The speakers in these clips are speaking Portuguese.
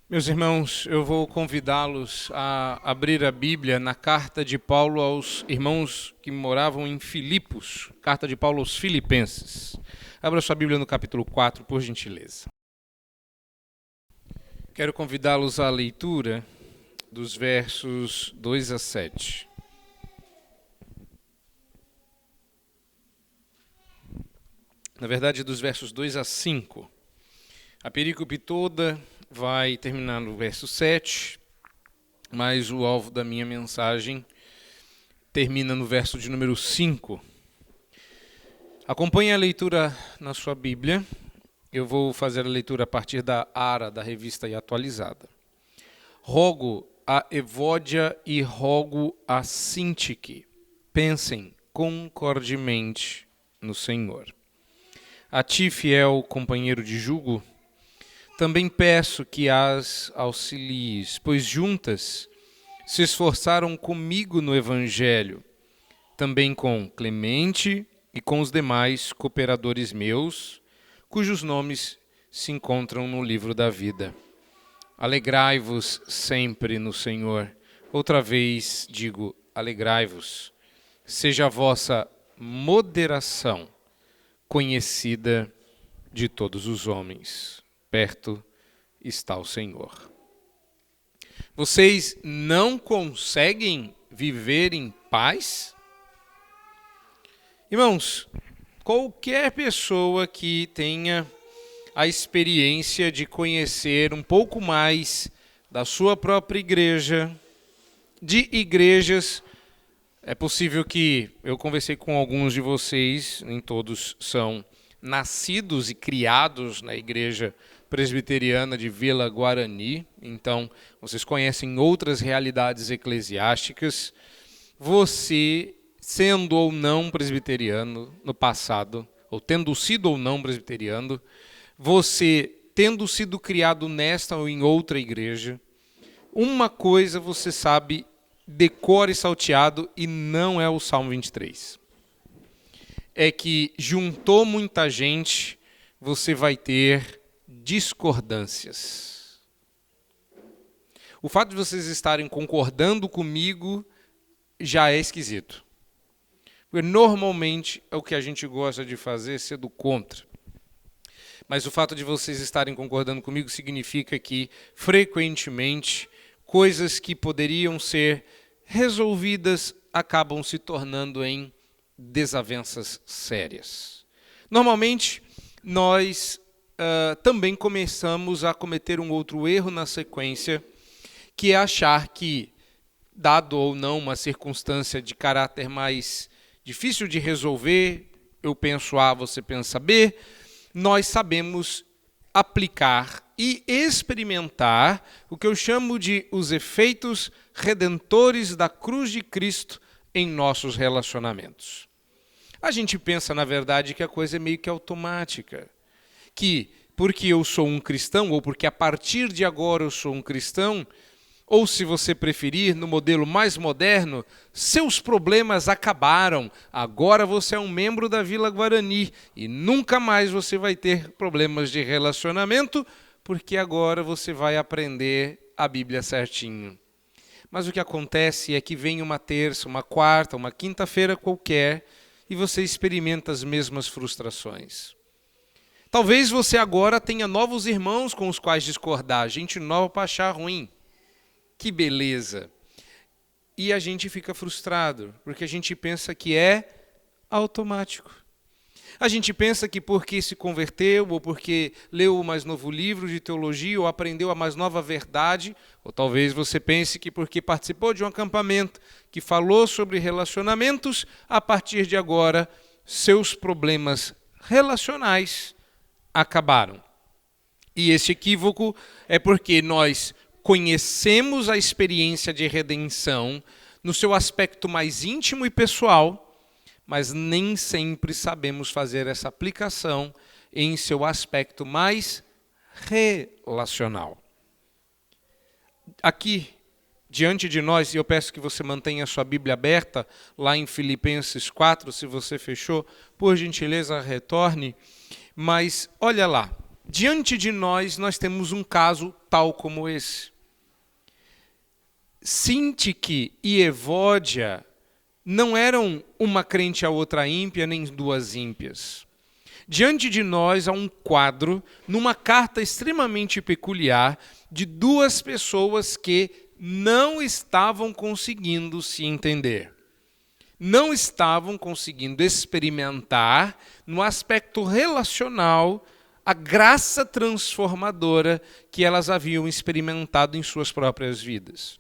Meus irmãos, eu vou convidá-los a abrir a Bíblia na carta de Paulo aos irmãos que moravam em Filipos, carta de Paulo aos Filipenses. Abra sua Bíblia no capítulo 4, por gentileza. Quero convidá-los à leitura dos versos 2 a 7. Na verdade, dos versos 2 a 5. A perícope toda vai terminar no verso 7, mas o alvo da minha mensagem termina no verso de número 5. Acompanhe a leitura na sua Bíblia. Eu vou fazer a leitura a partir da ARA, da Revista e Atualizada. Rogo a Evódia e rogo a Sintique, pensem concordemente no Senhor. A ti, fiel companheiro de jugo, também peço que as auxilies, pois juntas se esforçaram comigo no Evangelho, também com Clemente e com os demais cooperadores meus, cujos nomes se encontram no livro da vida. Alegrai-vos sempre no Senhor. Outra vez digo, alegrai-vos. Seja a vossa moderação conhecida de todos os homens. Perto está o Senhor. Vocês não conseguem viver em paz? Irmãos, qualquer pessoa que tenha a experiência de conhecer um pouco mais da sua própria igreja, de igrejas, é possível que eu conversei com alguns de vocês, nem todos são nascidos e criados na igreja presbiteriana de Vila Guarani, então vocês conhecem outras realidades eclesiásticas. Você, sendo ou não presbiteriano no passado, ou tendo sido ou não presbiteriano, você tendo sido criado nesta ou em outra igreja, uma coisa você sabe de cor e salteado, e não é o Salmo 23. É que juntou muita gente, você vai ter discordâncias. O fato de vocês estarem concordando comigo já é esquisito. Porque normalmente é o que a gente gosta de fazer, ser do contra. Mas o fato de vocês estarem concordando comigo significa que, frequentemente, coisas que poderiam ser resolvidas acabam se tornando em desavenças sérias. Normalmente, nós também começamos a cometer um outro erro na sequência, que é achar que, dado ou não uma circunstância de caráter mais difícil de resolver, eu penso A, você pensa B, nós sabemos aplicar e experimentar o que eu chamo de os efeitos redentores da cruz de Cristo em nossos relacionamentos. A gente pensa, na verdade, que a coisa é meio que automática, que porque eu sou um cristão, ou porque a partir de agora eu sou um cristão, ou se você preferir, no modelo mais moderno, seus problemas acabaram, agora você é um membro da Vila Guarani e nunca mais você vai ter problemas de relacionamento, porque agora você vai aprender a Bíblia certinho. Mas o que acontece é que vem uma terça, uma quarta, uma quinta-feira qualquer e você experimenta as mesmas frustrações. Talvez você agora tenha novos irmãos com os quais discordar, gente nova para achar ruim. Que beleza! E a gente fica frustrado, porque a gente pensa que é automático. A gente pensa que porque se converteu, ou porque leu o mais novo livro de teologia, ou aprendeu a mais nova verdade, ou talvez você pense que porque participou de um acampamento que falou sobre relacionamentos, a partir de agora, seus problemas relacionais acabaram. E esse equívoco é porque nós conhecemos a experiência de redenção no seu aspecto mais íntimo e pessoal, mas nem sempre sabemos fazer essa aplicação em seu aspecto mais relacional. Aqui, diante de nós, e eu peço que você mantenha a sua Bíblia aberta, lá em Filipenses 4, se você fechou, por gentileza retorne, mas olha lá, Diante de nós temos um caso tal como esse. Sintique e Evódia não eram uma crente a outra ímpia, nem duas ímpias. Diante de nós há um quadro, numa carta extremamente peculiar, de duas pessoas que não estavam conseguindo se entender. Não estavam conseguindo experimentar, no aspecto relacional, a graça transformadora que elas haviam experimentado em suas próprias vidas.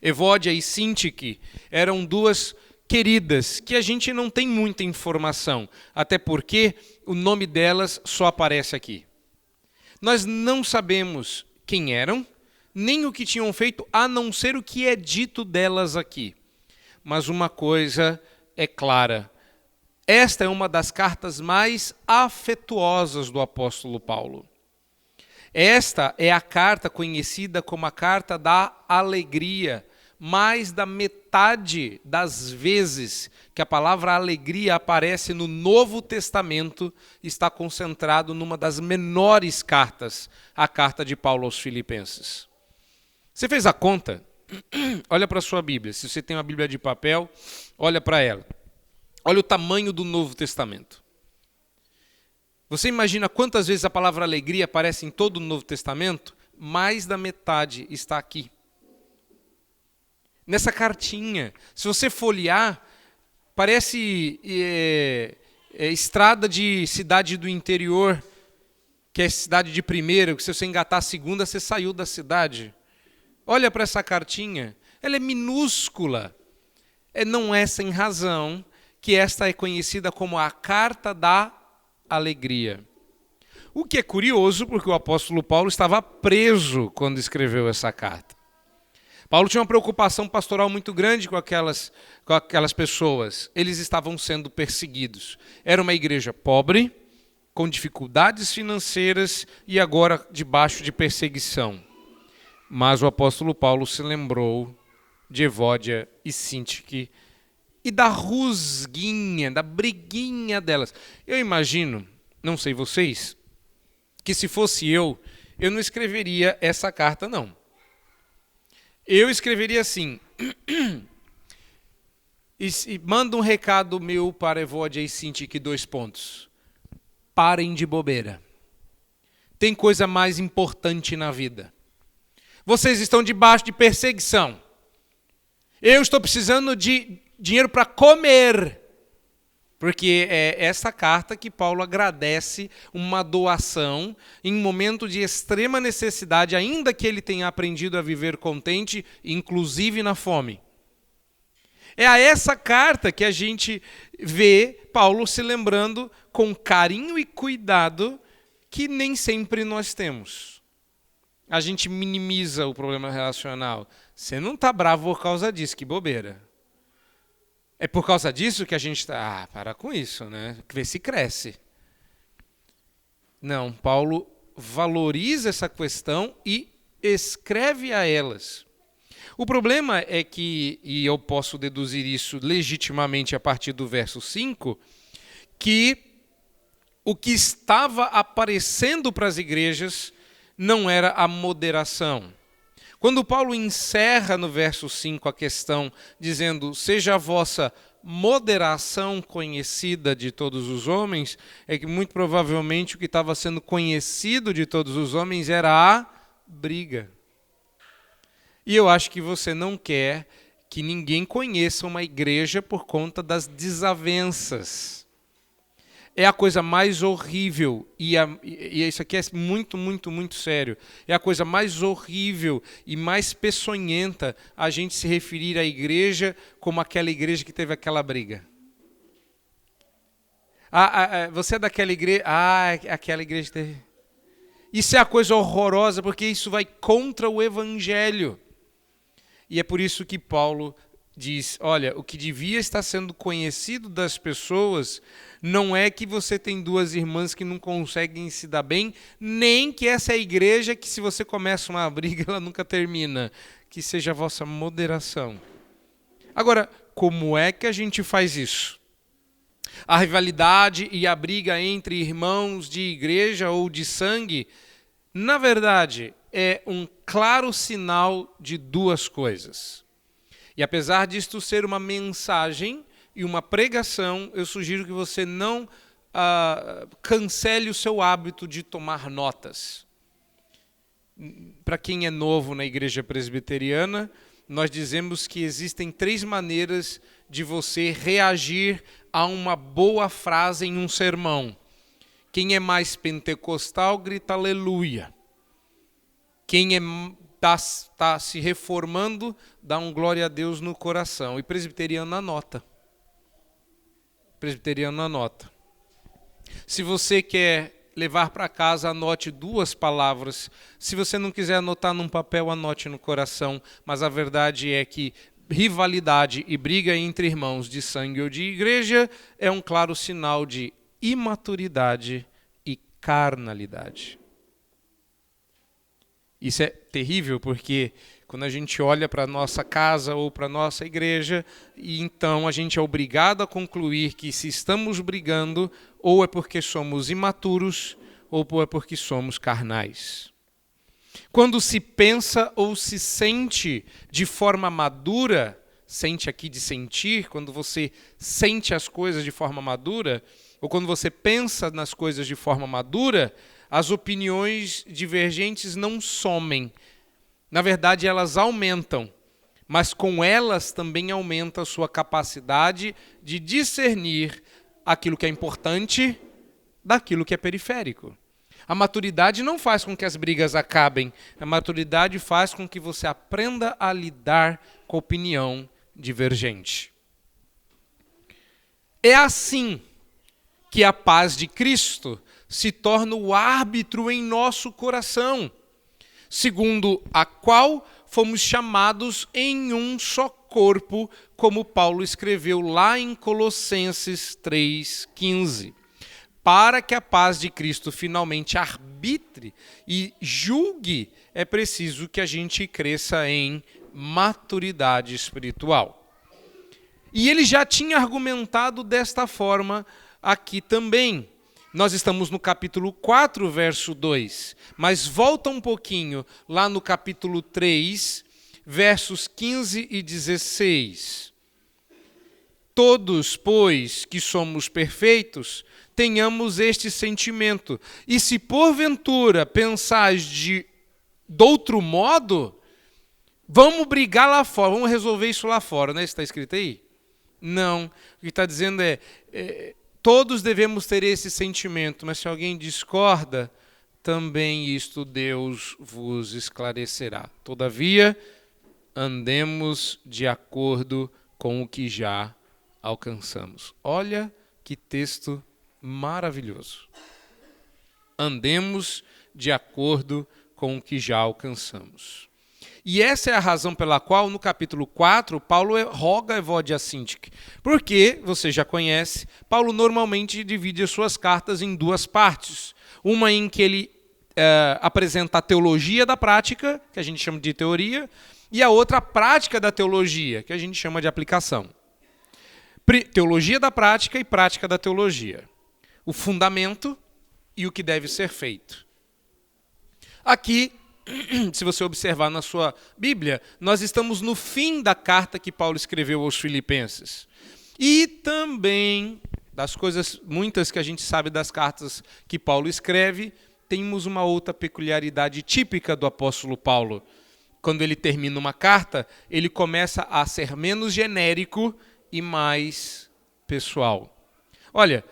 Evódia e Sintique eram duas queridas que a gente não tem muita informação, até porque o nome delas só aparece aqui. Nós não sabemos quem eram, nem o que tinham feito, a não ser o que é dito delas aqui. Mas uma coisa é clara: esta é uma das cartas mais afetuosas do apóstolo Paulo. Esta é a carta conhecida como a carta da alegria. Mais da metade das vezes que a palavra alegria aparece no Novo Testamento está concentrado numa das menores cartas, a carta de Paulo aos Filipenses. Você fez a conta? Olha para a sua Bíblia. Se você tem uma Bíblia de papel, olha para ela. Olha o tamanho do Novo Testamento. Você imagina quantas vezes a palavra alegria aparece em todo o Novo Testamento? Mais da metade está aqui. Nessa cartinha, se você folhear, parece estrada de cidade do interior, que é cidade de primeira, que se você engatar a segunda, você saiu da cidade. Olha para essa cartinha, ela é minúscula. Não é sem razão que esta é conhecida como a carta da alegria. O que é curioso, porque o apóstolo Paulo estava preso quando escreveu essa carta. Paulo tinha uma preocupação pastoral muito grande com aquelas pessoas. Eles estavam sendo perseguidos. Era uma igreja pobre, com dificuldades financeiras e agora debaixo de perseguição. Mas o apóstolo Paulo se lembrou de Evódia e Sintique e da rusguinha, da briguinha delas. Eu imagino, não sei vocês, que se fosse eu não escreveria essa carta, não. Eu escreveria assim, e manda um recado meu para Evódia e Sintique, 2 pontos. Parem de bobeira. Tem coisa mais importante na vida. Vocês estão debaixo de perseguição. Eu estou precisando de dinheiro para comer. Porque é essa carta que Paulo agradece uma doação em momento de extrema necessidade, ainda que ele tenha aprendido a viver contente, inclusive na fome. É a essa carta que a gente vê Paulo se lembrando com carinho e cuidado que nem sempre nós temos. A gente minimiza o problema relacional. Você não está bravo por causa disso, que bobeira. É por causa disso que a gente está... para com isso, né? Vê se cresce. Não, Paulo valoriza essa questão e escreve a elas. O problema é que, e eu posso deduzir isso legitimamente a partir do verso 5, que o que estava aparecendo para as igrejas não era a moderação. Quando Paulo encerra no verso 5 a questão, dizendo, seja a vossa moderação conhecida de todos os homens, é que muito provavelmente o que estava sendo conhecido de todos os homens era a briga. E eu acho que você não quer que ninguém conheça uma igreja por conta das desavenças. É a coisa mais horrível, e isso aqui é muito, muito, muito sério, é a coisa mais horrível e mais peçonhenta a gente se referir à igreja como aquela igreja que teve aquela briga. Você é daquela igreja... aquela igreja teve... Isso é a coisa horrorosa, porque isso vai contra o evangelho. E é por isso que Paulo diz, olha, o que devia estar sendo conhecido das pessoas não é que você tem 2 irmãs que não conseguem se dar bem, nem que essa é a igreja que se você começa uma briga, ela nunca termina. Que seja a vossa moderação. Agora, como é que a gente faz isso? A rivalidade e a briga entre irmãos de igreja ou de sangue, na verdade, é um claro sinal de duas coisas. E apesar disto ser uma mensagem e uma pregação, eu sugiro que você não cancele o seu hábito de tomar notas. Para quem é novo na igreja presbiteriana, nós dizemos que existem 3 maneiras de você reagir a uma boa frase em um sermão. Quem é mais pentecostal, grita aleluia. Quem está se reformando, dá um glória a Deus no coração. E presbiteriano anota. Presbiteriano anota. Se você quer levar para casa, anote 2 palavras. Se você não quiser anotar num papel, anote no coração. Mas a verdade é que rivalidade e briga entre irmãos de sangue ou de igreja é um claro sinal de imaturidade e carnalidade. Isso é terrível porque quando a gente olha para a nossa casa ou para a nossa igreja, e então a gente é obrigado a concluir que se estamos brigando, ou é porque somos imaturos, ou é porque somos carnais. Quando se pensa ou se sente de forma madura, sente aqui de sentir, quando você sente as coisas de forma madura, ou quando você pensa nas coisas de forma madura, as opiniões divergentes não somem. Na verdade, elas aumentam, mas com elas também aumenta a sua capacidade de discernir aquilo que é importante daquilo que é periférico. A maturidade não faz com que as brigas acabem. A maturidade faz com que você aprenda a lidar com a opinião divergente. É assim que a paz de Cristo se torna o árbitro em nosso coração, segundo a qual fomos chamados em um só corpo, como Paulo escreveu lá em Colossenses 3,15. Para que a paz de Cristo finalmente arbitre e julgue, é preciso que a gente cresça em maturidade espiritual. E ele já tinha argumentado desta forma aqui também. Nós estamos no capítulo 4, verso 2, mas volta um pouquinho lá no capítulo 3, versos 15 e 16. Todos, pois, que somos perfeitos, tenhamos este sentimento. E se porventura pensais de outro modo, vamos brigar lá fora, vamos resolver isso lá fora, né? Está escrito aí? Não. O que está dizendo todos devemos ter esse sentimento, mas se alguém discorda, também isto Deus vos esclarecerá. Todavia, andemos de acordo com o que já alcançamos. Olha que texto maravilhoso. Andemos de acordo com o que já alcançamos. E essa é a razão pela qual, no capítulo 4, Paulo roga a Evodia Sintique. Porque, você já conhece, Paulo normalmente divide as suas cartas em 2 partes. Uma em que ele apresenta a teologia da prática, que a gente chama de teoria, e a outra a prática da teologia, que a gente chama de aplicação. Teologia da prática e prática da teologia. O fundamento e o que deve ser feito. Aqui, se você observar na sua Bíblia, nós estamos no fim da carta que Paulo escreveu aos Filipenses. E também, das coisas muitas que a gente sabe das cartas que Paulo escreve, temos uma outra peculiaridade típica do apóstolo Paulo. Quando ele termina uma carta, ele começa a ser menos genérico e mais pessoal. Olha,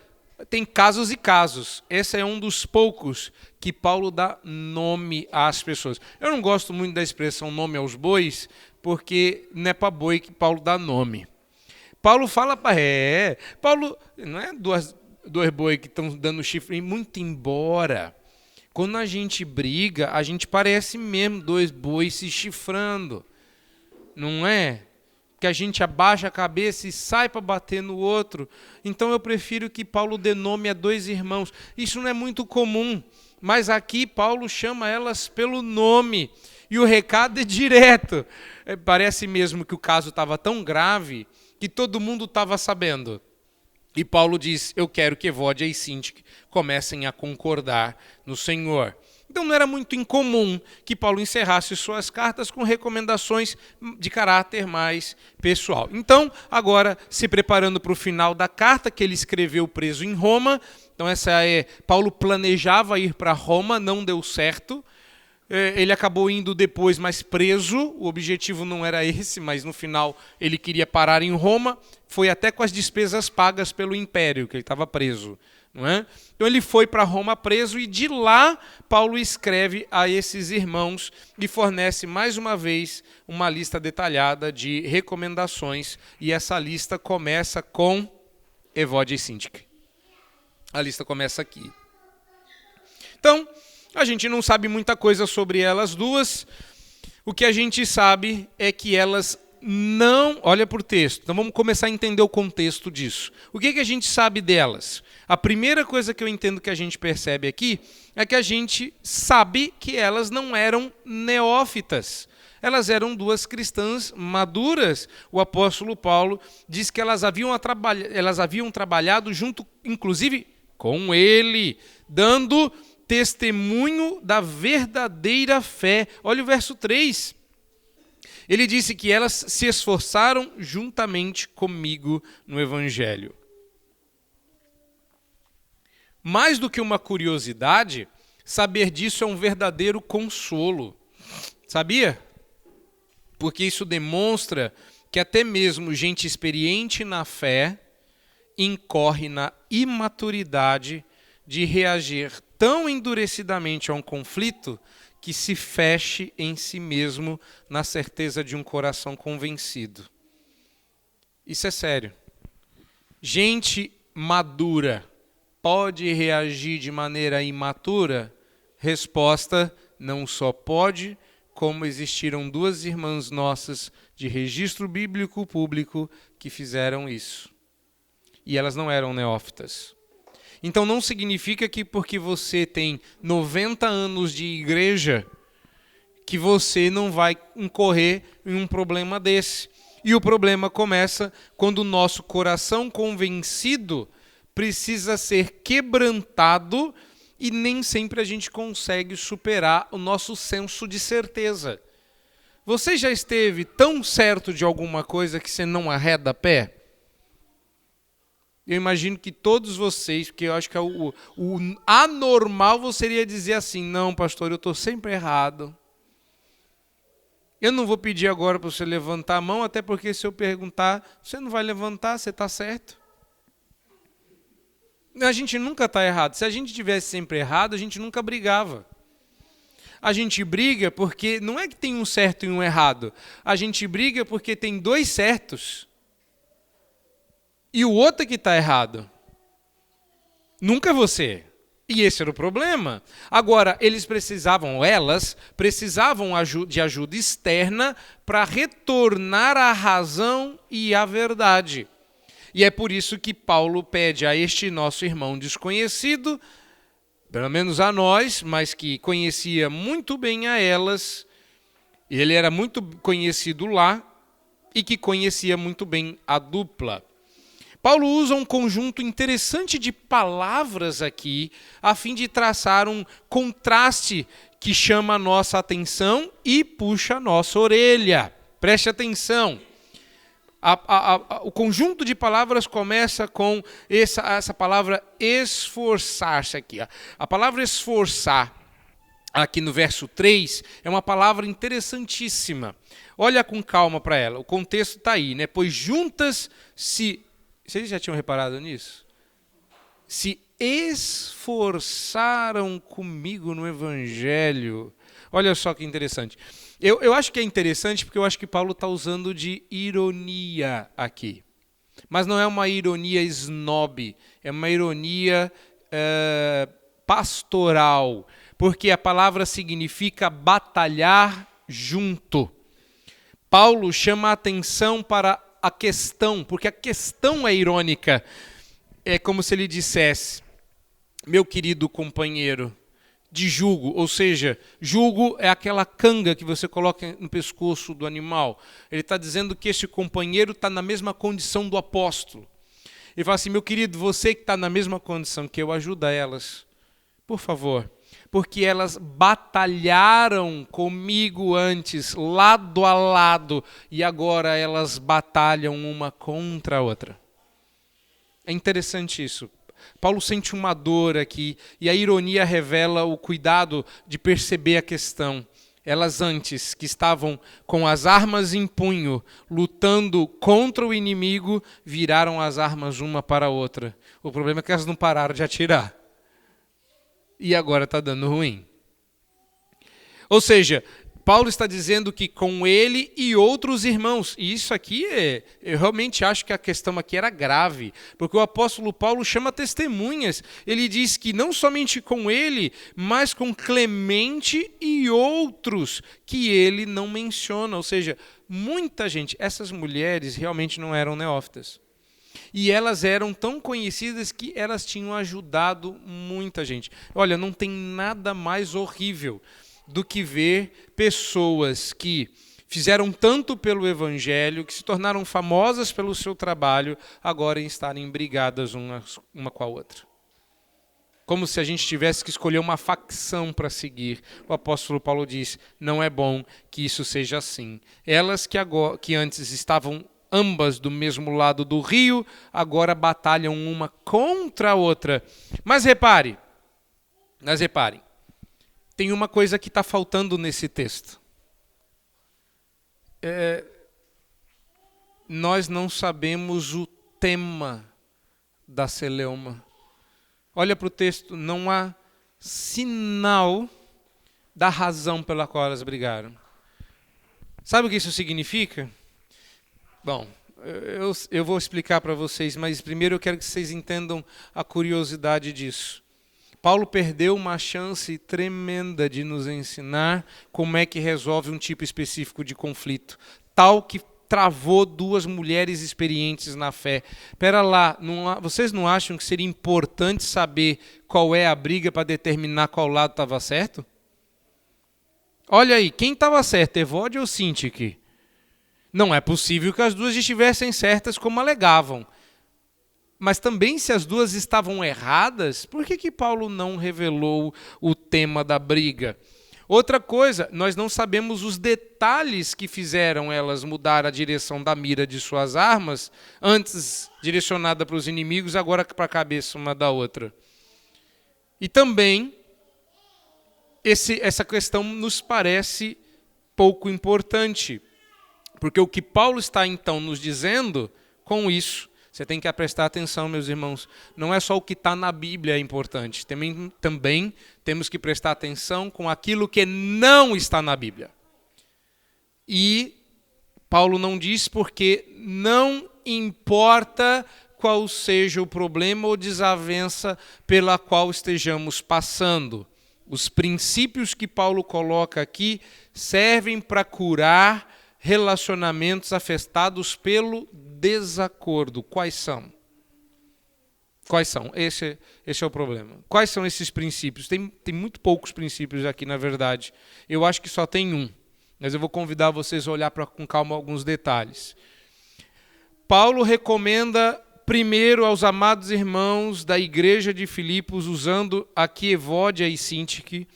tem casos e casos. Esse é um dos poucos que Paulo dá nome às pessoas. Eu não gosto muito da expressão nome aos bois, porque não é para boi que Paulo dá nome. Paulo fala para... Paulo não é dois boi que estão dando chifre, muito embora. Quando a gente briga, a gente parece mesmo 2 bois se chifrando. Não é? Que a gente abaixa a cabeça e sai para bater no outro. Então eu prefiro que Paulo dê nome a 2 irmãos. Isso não é muito comum, mas aqui Paulo chama elas pelo nome. E o recado é direto. Parece mesmo que o caso estava tão grave que todo mundo estava sabendo. E Paulo diz, eu quero que Evódia e Sintique comecem a concordar no Senhor. Então não era muito incomum que Paulo encerrasse suas cartas com recomendações de caráter mais pessoal. Então, agora, se preparando para o final da carta que ele escreveu preso em Roma, então Paulo planejava ir para Roma, não deu certo. Ele acabou indo depois, mas preso. O objetivo não era esse, mas no final ele queria parar em Roma. Foi até com as despesas pagas pelo império, que ele estava preso. Não é? Então ele foi para Roma preso e de lá Paulo escreve a esses irmãos e fornece mais uma vez uma lista detalhada de recomendações. E essa lista começa com Evódia e Sintique. A lista começa aqui. Então, a gente não sabe muita coisa sobre elas duas. O que a gente sabe é que elas não... Olha para o texto. Então vamos começar a entender o contexto disso. O que a gente sabe delas? A primeira coisa que eu entendo que a gente percebe aqui é que a gente sabe que elas não eram neófitas. Elas eram duas cristãs maduras. O apóstolo Paulo diz que elas haviam trabalhado junto, inclusive, com ele, dando testemunho da verdadeira fé. Olha o verso 3. Ele disse que elas se esforçaram juntamente comigo no Evangelho. Mais do que uma curiosidade, saber disso é um verdadeiro consolo. Sabia? Porque isso demonstra que até mesmo gente experiente na fé incorre na imaturidade de reagir tão endurecidamente a um conflito que se feche em si mesmo na certeza de um coração convencido. Isso é sério. Gente madura pode reagir de maneira imatura? Resposta, não só pode, como existiram duas irmãs nossas de registro bíblico público que fizeram isso. E elas não eram neófitas. Então não significa que porque você tem 90 anos de igreja, que você não vai incorrer em um problema desse. E o problema começa quando o nosso coração convencido precisa ser quebrantado e nem sempre a gente consegue superar o nosso senso de certeza. Você já esteve tão certo de alguma coisa que você não arreda pé? Eu imagino que todos vocês, porque eu acho que o anormal seria dizer assim, não, pastor, eu estou sempre errado. Eu não vou pedir agora para você levantar a mão, até porque se eu perguntar, você não vai levantar, você está certo. A gente nunca está errado. Se a gente tivesse sempre errado, a gente nunca brigava. A gente briga porque não é que tem um certo e um errado. A gente briga porque tem dois certos e o outro que está errado. Nunca você. E esse era o problema. Agora, elas precisavam de ajuda externa para retornar à razão e à verdade. E é por isso que Paulo pede a este nosso irmão desconhecido, pelo menos a nós, mas que conhecia muito bem a elas, ele era muito conhecido lá e que conhecia muito bem a dupla. Paulo usa um conjunto interessante de palavras aqui, a fim de traçar um contraste que chama a nossa atenção e puxa a nossa orelha. Preste atenção. O conjunto de palavras começa com essa palavra esforçar-se aqui. A palavra esforçar, aqui no verso 3, é uma palavra interessantíssima. Olha com calma para ela. O contexto está aí, né? Pois juntas se... Vocês já tinham reparado nisso? Se esforçaram comigo no Evangelho. Olha só que interessante. Eu acho que é interessante porque eu acho que Paulo está usando de ironia aqui. Mas não é uma ironia snob, é uma ironia pastoral. Porque a palavra significa batalhar junto. Paulo chama a atenção para a questão, porque a questão é irônica. É como se ele dissesse, meu querido companheiro de jugo, ou seja, jugo é aquela canga que você coloca no pescoço do animal. Ele está dizendo que esse companheiro está na mesma condição do apóstolo. Ele fala assim, meu querido, você que está na mesma condição que eu, ajuda elas, por favor. Porque elas batalharam comigo antes, lado a lado, e agora elas batalham uma contra a outra. É interessante isso. Paulo sente uma dor aqui, e a ironia revela o cuidado de perceber a questão. Elas antes, que estavam com as armas em punho, lutando contra o inimigo, viraram as armas uma para a outra. O problema é que elas não pararam de atirar. E agora está dando ruim. Ou seja, Paulo está dizendo que com ele e outros irmãos, e isso aqui eu realmente acho que a questão aqui era grave, porque o apóstolo Paulo chama testemunhas, ele diz que não somente com ele, mas com Clemente e outros, que ele não menciona, ou seja, muita gente, essas mulheres realmente não eram neófitas. E elas eram tão conhecidas que elas tinham ajudado muita gente. Olha, não tem nada mais horrível do que ver pessoas que fizeram tanto pelo Evangelho, que se tornaram famosas pelo seu trabalho, agora estarem brigadas uma com a outra. Como se a gente tivesse que escolher uma facção para seguir. O apóstolo Paulo diz, não é bom que isso seja assim. Elas que antes estavam ambas do mesmo lado do rio, agora batalham uma contra a outra. Mas reparem, tem uma coisa que está faltando nesse texto. Nós não sabemos o tema da celeuma. Olha para o texto, não há sinal da razão pela qual elas brigaram. Sabe o que isso significa? Bom, eu vou explicar para vocês, mas primeiro eu quero que vocês entendam a curiosidade disso. Paulo perdeu uma chance tremenda de nos ensinar como é que resolve um tipo específico de conflito, tal que travou duas mulheres experientes na fé. Pera lá, vocês não acham que seria importante saber qual é a briga para determinar qual lado estava certo? Olha aí, quem estava certo, Evódia ou Sintique? Não é possível que as duas estivessem certas como alegavam. Mas também, se as duas estavam erradas, por que Paulo não revelou o tema da briga? Outra coisa, nós não sabemos os detalhes que fizeram elas mudar a direção da mira de suas armas, antes direcionada para os inimigos, agora para a cabeça uma da outra. E também, essa questão nos parece pouco importante, porque o que Paulo está então nos dizendo com isso, você tem que prestar atenção, meus irmãos, não é só o que está na Bíblia é importante, também temos que prestar atenção com aquilo que não está na Bíblia. E Paulo não diz porque não importa qual seja o problema ou desavença pela qual estejamos passando. Os princípios que Paulo coloca aqui servem para curar relacionamentos afetados pelo desacordo. Quais são? Esse é o problema. Quais são esses princípios? Tem muito poucos princípios aqui, na verdade. Eu acho que só tem um, mas eu vou convidar vocês a olhar com calma alguns detalhes. Paulo recomenda primeiro aos amados irmãos da igreja de Filipos, usando aqui Evódia e Sintique,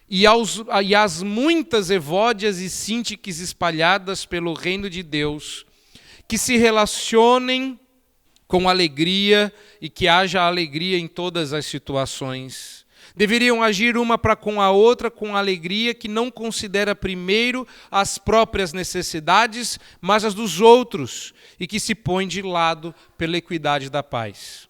e as muitas Evódias e Sintiques espalhadas pelo reino de Deus, que se relacionem com alegria e que haja alegria em todas as situações. Deveriam agir uma para com a outra com alegria que não considera primeiro as próprias necessidades, mas as dos outros, e que se põe de lado pela equidade da paz.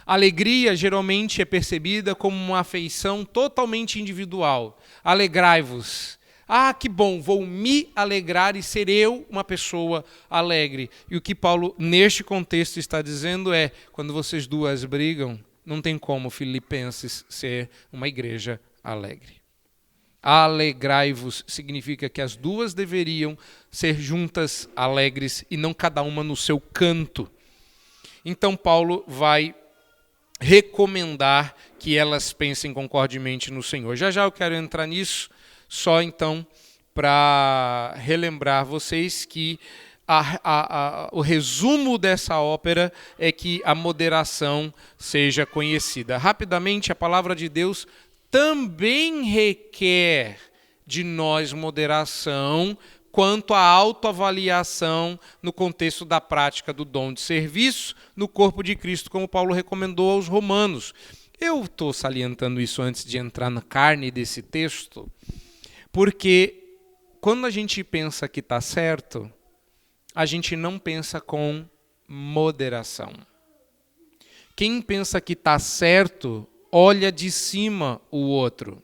Alegria geralmente é percebida como uma afeição totalmente individual. Alegrai-vos. Ah, que bom, vou me alegrar e ser eu uma pessoa alegre. E o que Paulo, neste contexto, está dizendo é, quando vocês duas brigam, não tem como Filipenses ser uma igreja alegre. Alegrai-vos significa que as duas deveriam ser juntas alegres e não cada uma no seu canto. Então Paulo vai recomendar que elas pensem concordemente no Senhor. Já eu quero entrar nisso, só então para relembrar vocês que o resumo dessa ópera é que a moderação seja conhecida. Rapidamente, a palavra de Deus também requer de nós moderação quanto à autoavaliação no contexto da prática do dom de serviço no corpo de Cristo, como Paulo recomendou aos romanos. Eu estou salientando isso antes de entrar na carne desse texto, porque quando a gente pensa que está certo, a gente não pensa com moderação. Quem pensa que está certo, olha de cima o outro.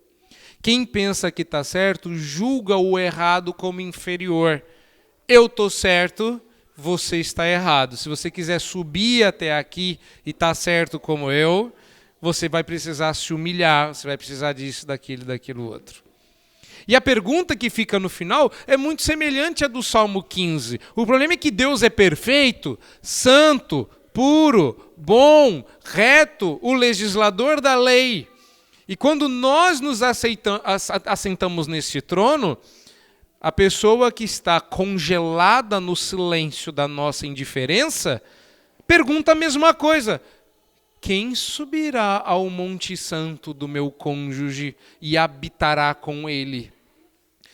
Quem pensa que está certo, julga o errado como inferior. Eu estou certo, você está errado. Se você quiser subir até aqui e está certo como eu, você vai precisar se humilhar, você vai precisar disso, daquilo outro. E a pergunta que fica no final é muito semelhante à do Salmo 15. O problema é que Deus é perfeito, santo, puro, bom, reto, o legislador da lei. E quando nós nos assentamos nesse trono, a pessoa que está congelada no silêncio da nossa indiferença pergunta a mesma coisa. Quem subirá ao Monte Santo do meu cônjuge e habitará com ele?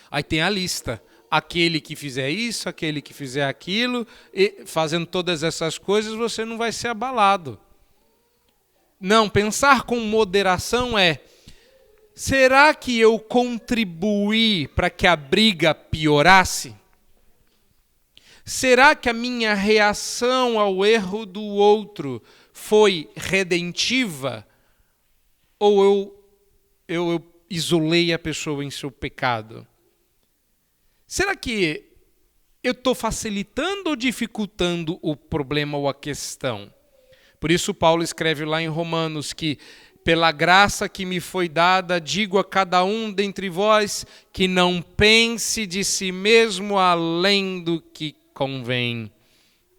Aí tem a lista. Aquele que fizer isso, aquele que fizer aquilo, e fazendo todas essas coisas, você não vai ser abalado. Não, pensar com moderação é: será que eu contribuí para que a briga piorasse? Será que a minha reação ao erro do outro foi redentiva? Ou eu isolei a pessoa em seu pecado? Será que eu estou facilitando ou dificultando o problema ou a questão? Por isso Paulo escreve lá em Romanos que pela graça que me foi dada, digo a cada um dentre vós que não pense de si mesmo além do que convém.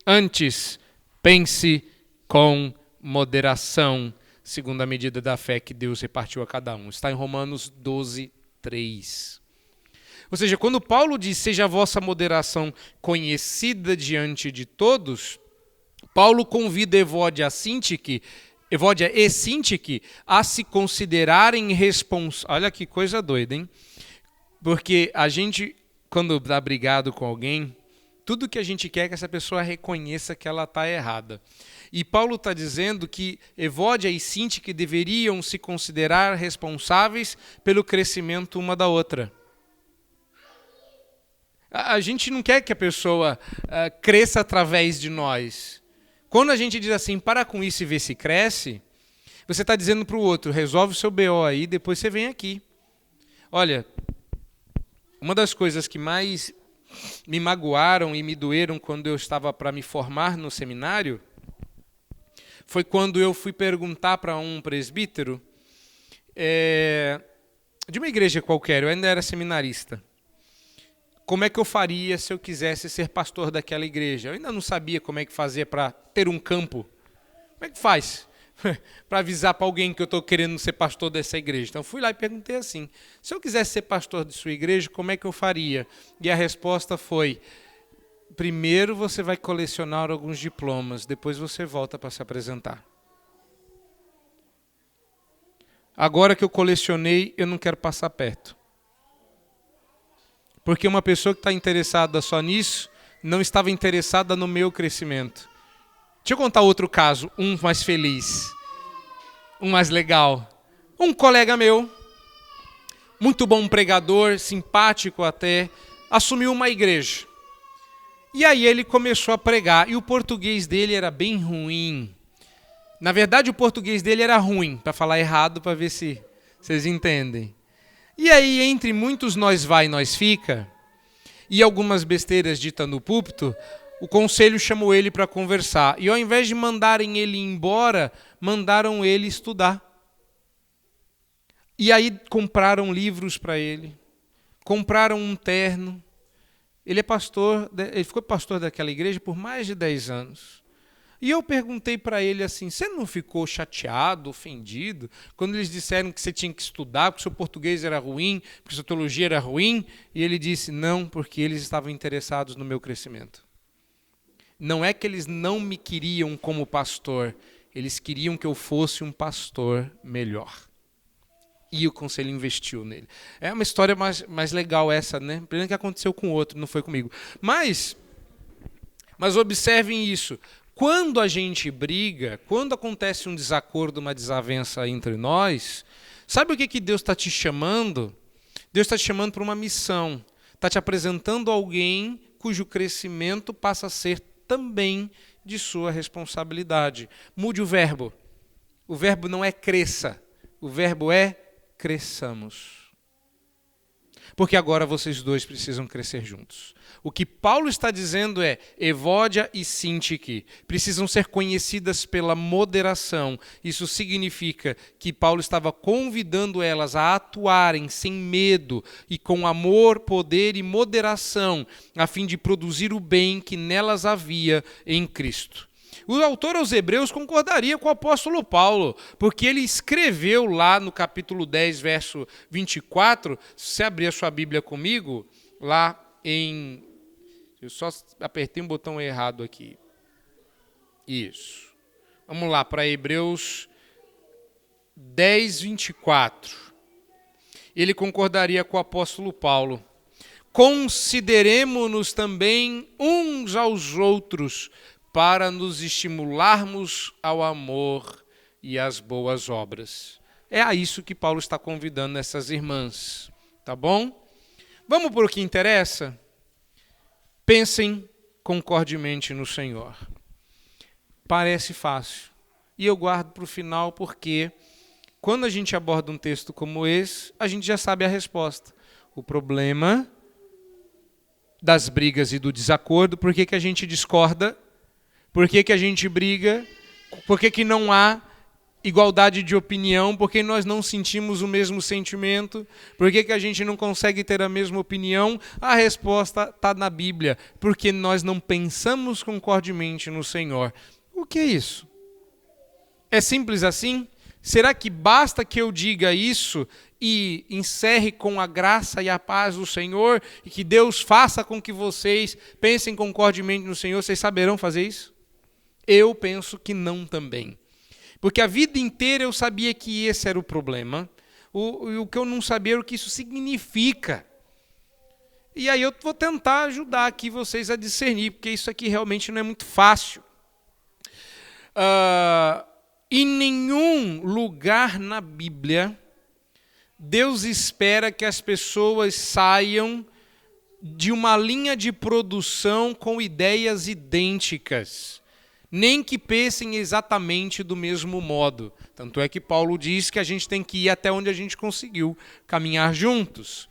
Antes, pense com moderação, segundo a medida da fé que Deus repartiu a cada um. Está em Romanos 12, 3. Ou seja, quando Paulo diz, seja a vossa moderação conhecida diante de todos, Paulo convida Evódia e Síntique a se considerarem responsáveis. Olha que coisa doida, hein? Porque a gente, quando está brigado com alguém, tudo que a gente quer é que essa pessoa reconheça que ela está errada. E Paulo está dizendo que Evódia e Síntique deveriam se considerar responsáveis pelo crescimento uma da outra. A gente não quer que a pessoa cresça através de nós. Quando a gente diz assim, para com isso e vê se cresce, você está dizendo para o outro, resolve o seu BO aí, depois você vem aqui. Olha, uma das coisas que mais me magoaram e me doeram quando eu estava para me formar no seminário, foi quando eu fui perguntar para um presbítero de uma igreja qualquer, eu ainda era seminarista, como é que eu faria se eu quisesse ser pastor daquela igreja. Eu ainda não sabia como é que fazia para ter um campo. Como é que faz para avisar para alguém que eu estou querendo ser pastor dessa igreja? Então fui lá e perguntei assim, se eu quisesse ser pastor de sua igreja, como é que eu faria? E a resposta foi, primeiro você vai colecionar alguns diplomas, depois você volta para se apresentar. Agora que eu colecionei, eu não quero passar perto. Porque uma pessoa que está interessada só nisso, não estava interessada no meu crescimento. Deixa eu contar outro caso, um mais feliz, um mais legal. Um colega meu, muito bom pregador, simpático até, assumiu uma igreja. E aí ele começou a pregar, e o português dele era bem ruim. Na verdade, o português dele era ruim, para falar errado, para ver se vocês entendem. E aí, entre muitos nós vai, nós fica, e algumas besteiras ditas no púlpito, o conselho chamou ele para conversar. E ao invés de mandarem ele embora, mandaram ele estudar. E aí compraram livros para ele, compraram um terno. Ele é pastor, ele ficou pastor daquela igreja por mais de 10 anos. E eu perguntei para ele assim, você não ficou chateado, ofendido, quando eles disseram que você tinha que estudar, porque seu português era ruim, porque sua teologia era ruim? E ele disse, não, porque eles estavam interessados no meu crescimento. Não é que eles não me queriam como pastor, eles queriam que eu fosse um pastor melhor. E o conselho investiu nele. É uma história mais legal essa, né? Primeiro que aconteceu com o outro, não foi comigo. Mas observem isso. Quando a gente briga, quando acontece um desacordo, uma desavença entre nós, sabe o que Deus está te chamando? Deus está te chamando para uma missão. Está te apresentando alguém cujo crescimento passa a ser também de sua responsabilidade. Mude o verbo. O verbo não é cresça. O verbo é cresçamos. Porque agora vocês dois precisam crescer juntos. O que Paulo está dizendo é, Evódia e Sintique precisam ser conhecidas pela moderação. Isso significa que Paulo estava convidando elas a atuarem sem medo e com amor, poder e moderação, a fim de produzir o bem que nelas havia em Cristo. O autor aos Hebreus concordaria com o apóstolo Paulo, porque ele escreveu lá no capítulo 10, verso 24, se você abrir a sua Bíblia comigo, lá em... Eu só apertei um botão errado aqui. Isso. Vamos lá, para Hebreus 10, 24. Ele concordaria com o apóstolo Paulo. Consideremo-nos também uns aos outros, para nos estimularmos ao amor e às boas obras. É a isso que Paulo está convidando essas irmãs, tá bom? Vamos para o que interessa? Pensem concordemente no Senhor. Parece fácil. E eu guardo para o final porque quando a gente aborda um texto como esse, a gente já sabe a resposta. O problema das brigas e do desacordo, por que a gente discorda? Por que a gente briga? Por que não há igualdade de opinião? Por que nós não sentimos o mesmo sentimento? Por que a gente não consegue ter a mesma opinião? A resposta está na Bíblia. Porque nós não pensamos concordemente no Senhor. O que é isso? É simples assim? Será que basta que eu diga isso e encerre com a graça e a paz do Senhor e que Deus faça com que vocês pensem concordemente no Senhor? Vocês saberão fazer isso? Eu penso que não também. Porque a vida inteira eu sabia que esse era o problema. O que eu não sabia era o que isso significa. E aí eu vou tentar ajudar aqui vocês a discernir, porque isso aqui realmente não é muito fácil. Em nenhum lugar na Bíblia, Deus espera que as pessoas saiam de uma linha de produção com ideias idênticas. Nem que pensem exatamente do mesmo modo. Tanto é que Paulo diz que a gente tem que ir até onde a gente conseguiu caminhar juntos.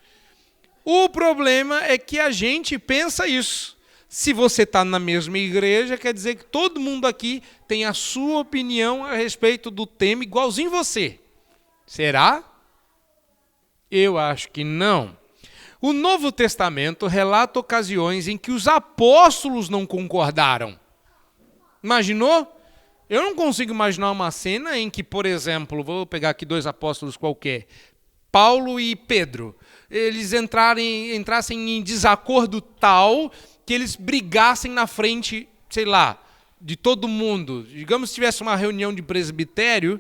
O problema é que a gente pensa isso. Se você está na mesma igreja, quer dizer que todo mundo aqui tem a sua opinião a respeito do tema igualzinho você. Será? Eu acho que não. O Novo Testamento relata ocasiões em que os apóstolos não concordaram. Imaginou? Eu não consigo imaginar uma cena em que, por exemplo, vou pegar aqui dois apóstolos qualquer, Paulo e Pedro, eles entrassem em desacordo tal que eles brigassem na frente, sei lá, de todo mundo. Digamos que tivesse uma reunião de presbitério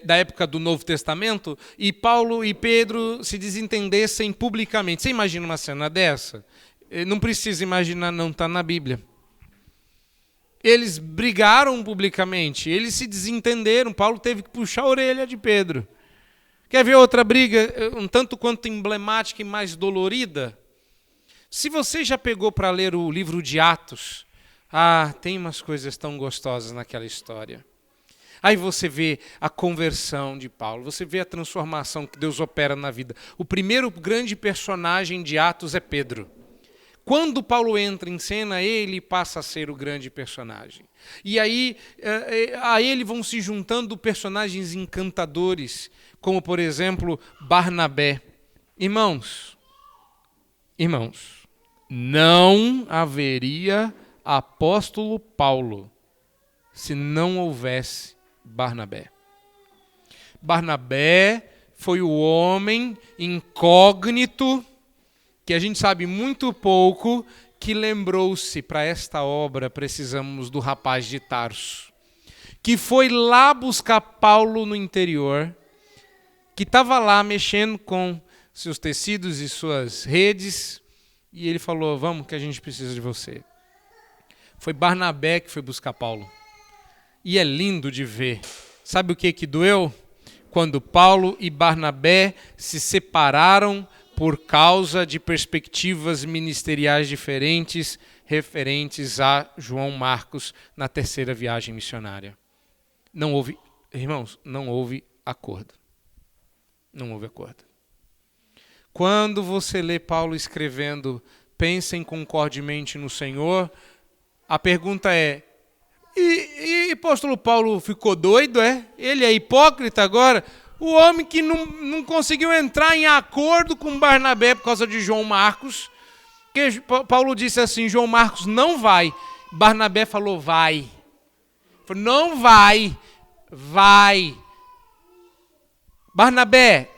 da época do Novo Testamento, e Paulo e Pedro se desentendessem publicamente. Você imagina uma cena dessa? Não precisa imaginar, não, está na Bíblia. Eles brigaram publicamente, eles se desentenderam, Paulo teve que puxar a orelha de Pedro. Quer ver outra briga, um tanto quanto emblemática e mais dolorida? Se você já pegou para ler o livro de Atos, tem umas coisas tão gostosas naquela história. Aí você vê a conversão de Paulo, você vê a transformação que Deus opera na vida. O primeiro grande personagem de Atos é Pedro. Quando Paulo entra em cena, ele passa a ser o grande personagem. E aí a ele vão se juntando personagens encantadores, como por exemplo Barnabé. Irmãos, não haveria apóstolo Paulo se não houvesse Barnabé. Barnabé foi o homem incógnito, que a gente sabe muito pouco, que lembrou-se: para esta obra precisamos do rapaz de Tarso, que foi lá buscar Paulo no interior, que estava lá mexendo com seus tecidos e suas redes, e ele falou: vamos que a gente precisa de você. Foi Barnabé que foi buscar Paulo. E é lindo de ver. Sabe o que doeu? Quando Paulo e Barnabé se separaram por causa de perspectivas ministeriais diferentes referentes a João Marcos na terceira viagem missionária. Não houve, irmãos, não houve acordo. Não houve acordo. Quando você lê Paulo escrevendo, pensem concordemente no Senhor, a pergunta é: e apóstolo Paulo ficou doido, é? Ele é hipócrita agora? O homem que não conseguiu entrar em acordo com Barnabé por causa de João Marcos, que Paulo disse assim: João Marcos não vai. Barnabé falou: vai. Falou: não vai, vai. Barnabé,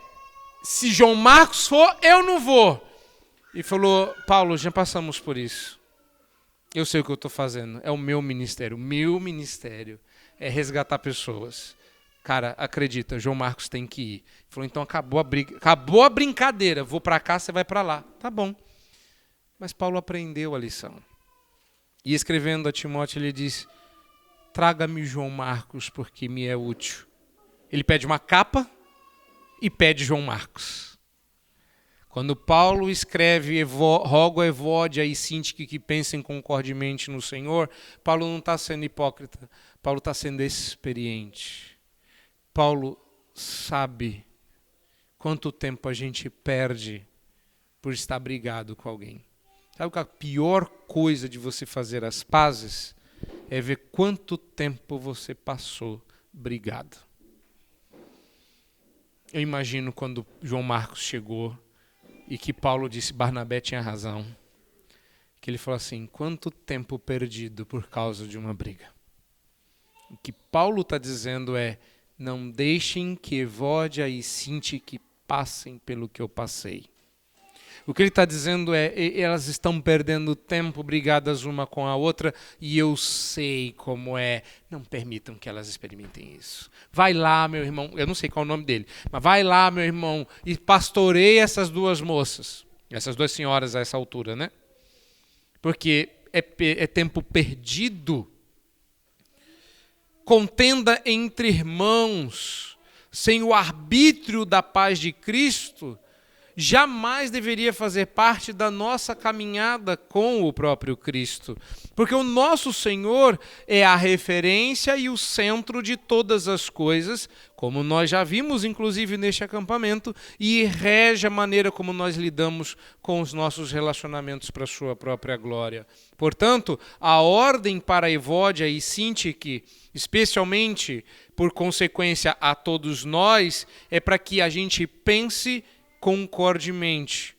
se João Marcos for, eu não vou. E falou: Paulo, já passamos por isso. Eu sei o que eu estou fazendo. É o meu ministério. O meu ministério é resgatar pessoas. Cara, acredita, João Marcos tem que ir. Ele falou: então acabou a briga, acabou a brincadeira. Vou para cá, você vai para lá. Tá bom. Mas Paulo aprendeu a lição. E escrevendo a Timóteo, ele diz: traga-me João Marcos, porque me é útil. Ele pede uma capa e pede João Marcos. Quando Paulo escreve: rogo a Evódia e Sintique que pensem concordemente no Senhor, Paulo não está sendo hipócrita, Paulo está sendo experiente. Paulo sabe quanto tempo a gente perde por estar brigado com alguém. Sabe que a pior coisa de você fazer as pazes é ver quanto tempo você passou brigado. Eu imagino quando João Marcos chegou e que Paulo disse: Barnabé tinha razão. Que ele falou assim: quanto tempo perdido por causa de uma briga. O que Paulo está dizendo é: não deixem que Evódia e Sintique passem pelo que eu passei. O que ele está dizendo é: elas estão perdendo tempo brigadas uma com a outra e eu sei como é. Não permitam que elas experimentem isso. Vai lá, meu irmão, eu não sei qual é o nome dele, mas vai lá, meu irmão, e pastoreie essas duas moças, essas duas senhoras a essa altura, né? Porque é tempo perdido. Contenda entre irmãos, sem o arbítrio da paz de Cristo, jamais deveria fazer parte da nossa caminhada com o próprio Cristo. Porque o nosso Senhor é a referência e o centro de todas as coisas, como nós já vimos, inclusive, neste acampamento, e rege a maneira como nós lidamos com os nossos relacionamentos para a sua própria glória. Portanto, a ordem para Evódia e Sintique, especialmente por consequência a todos nós, é para que a gente pense concordemente.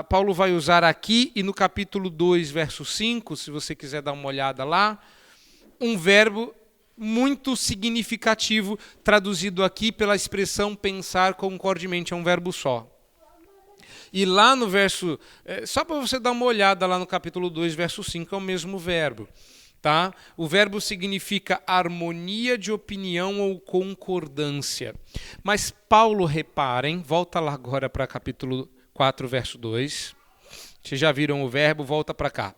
Paulo vai usar aqui e no capítulo 2, verso 5, se você quiser dar uma olhada lá, um verbo muito significativo, traduzido aqui pela expressão pensar concordemente, é um verbo só. E lá no verso, só para você dar uma olhada lá no capítulo 2, verso 5, é o mesmo verbo. Tá? O verbo significa harmonia de opinião ou concordância. Mas Paulo, reparem, volta lá agora para capítulo 4, verso 2. Vocês já viram o verbo, volta para cá.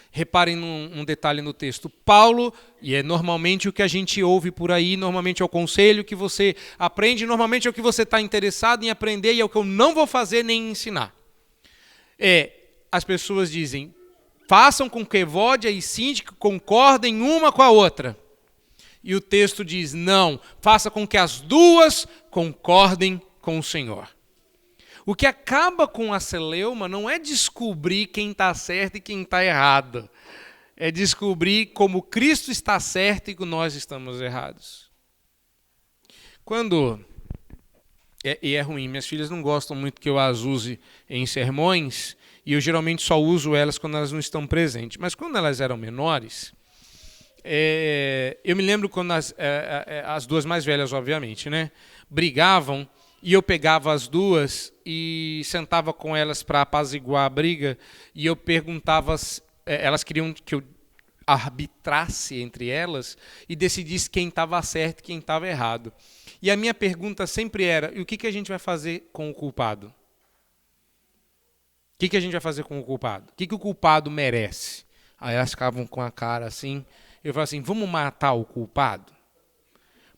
Reparem num detalhe no texto. Paulo, e é normalmente o que a gente ouve por aí, normalmente é o conselho que você aprende, normalmente é o que você está interessado em aprender e é o que eu não vou fazer nem ensinar. As pessoas dizem: façam com que Evódia e Sintique concordem uma com a outra. E o texto diz: não, faça com que as duas concordem com o Senhor. O que acaba com a celeuma não é descobrir quem está certo e quem está errado. É descobrir como Cristo está certo e nós estamos errados. E é ruim, minhas filhas não gostam muito que eu as use em sermões, e eu geralmente só uso elas quando elas não estão presentes. Mas quando elas eram menores, eu me lembro quando as duas mais velhas, obviamente, né, brigavam, E eu pegava as duas e sentava com elas para apaziguar a briga, e eu perguntava, elas queriam que eu arbitrasse entre elas e decidisse quem estava certo e quem estava errado. E a minha pergunta sempre era: e o que a gente vai fazer com o culpado? O que a gente vai fazer com o culpado? O que o culpado merece? Aí elas ficavam com a cara assim. Eu falava assim: vamos matar o culpado?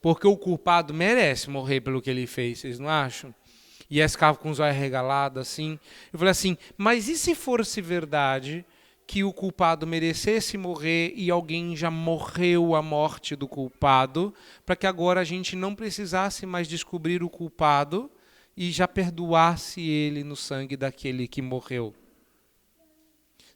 Porque o culpado merece morrer pelo que ele fez, vocês não acham? E elas ficavam com os olhos regalados assim. Eu falei assim: mas e se fosse verdade que o culpado merecesse morrer e alguém já morreu a morte do culpado, para que agora a gente não precisasse mais descobrir o culpado e já perdoasse ele no sangue daquele que morreu?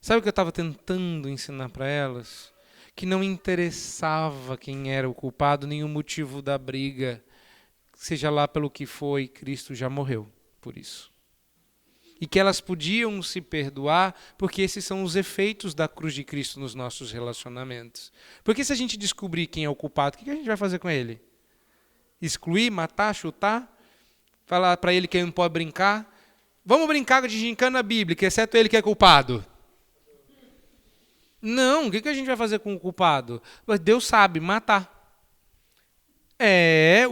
Sabe o que eu estava tentando ensinar para elas? Que não interessava quem era o culpado, nem o motivo da briga. Seja lá pelo que foi, Cristo já morreu por isso. E que elas podiam se perdoar, porque esses são os efeitos da cruz de Cristo nos nossos relacionamentos. Porque se a gente descobrir quem é o culpado, o que a gente vai fazer com ele? Excluir, matar, chutar? Falar para ele que ele não pode brincar? Vamos brincar de gincana bíblica, exceto ele que é culpado. Não, o que a gente vai fazer com o culpado? Deus sabe, matar.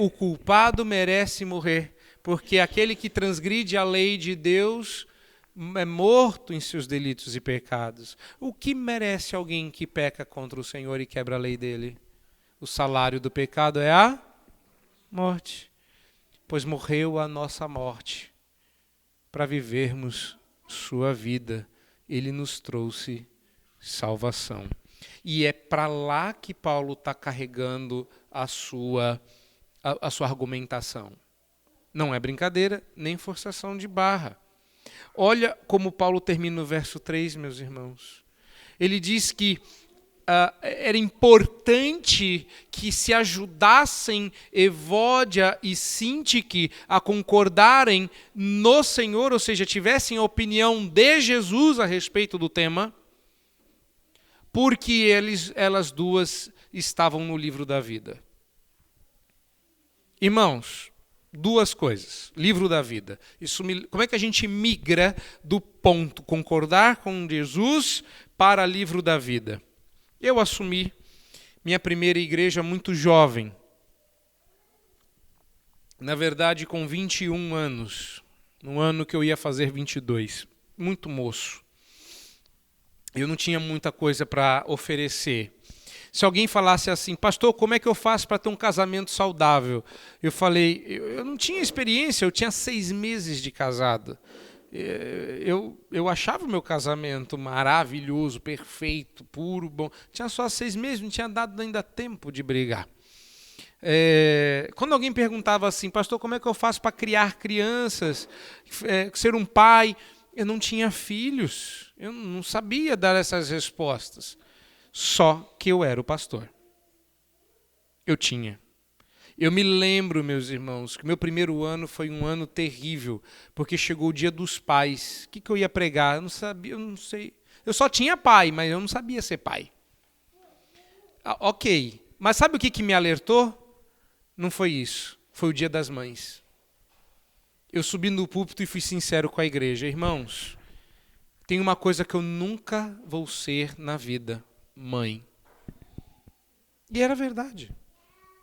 O culpado merece morrer, porque aquele que transgride a lei de Deus é morto em seus delitos e pecados. O que merece alguém que peca contra o Senhor e quebra a lei dele? O salário do pecado é a morte, pois morreu a nossa morte para vivermos sua vida. Ele nos trouxe salvação. E é para lá que Paulo está carregando a sua argumentação. Não é brincadeira, nem forçação de barra. Olha como Paulo termina no verso 3, meus irmãos. Ele diz que era importante que se ajudassem Evódia e Sintique a concordarem no Senhor, ou seja, tivessem a opinião de Jesus a respeito do tema, porque elas duas estavam no livro da vida. Irmãos, duas coisas. Livro da vida. Como é que a gente migra do ponto concordar com Jesus para livro da vida? Eu assumi minha primeira igreja muito jovem. Na verdade, com 21 anos. No ano que eu ia fazer 22. Muito moço. Eu não tinha muita coisa para oferecer. Se alguém falasse assim: pastor, como é que eu faço para ter um casamento saudável? Eu falei: eu não tinha experiência, eu tinha 6 meses de casado. Eu achava o meu casamento maravilhoso, perfeito, puro, bom. Tinha só 6 meses, não tinha dado ainda tempo de brigar. Quando alguém perguntava assim: pastor, como é que eu faço para criar crianças, ser um pai? Eu não tinha filhos, eu não sabia dar essas respostas. Só que eu era o pastor. Eu me lembro, meus irmãos, que meu primeiro ano foi um ano terrível, porque chegou o Dia dos Pais. O que eu ia pregar? Eu não sabia, eu não sei. Eu só tinha pai, mas eu não sabia ser pai. Ok, mas sabe o que me alertou? Não foi isso, foi o Dia das Mães. Eu subi no púlpito e fui sincero com a igreja: irmãos, tem uma coisa que eu nunca vou ser na vida: mãe. E era verdade.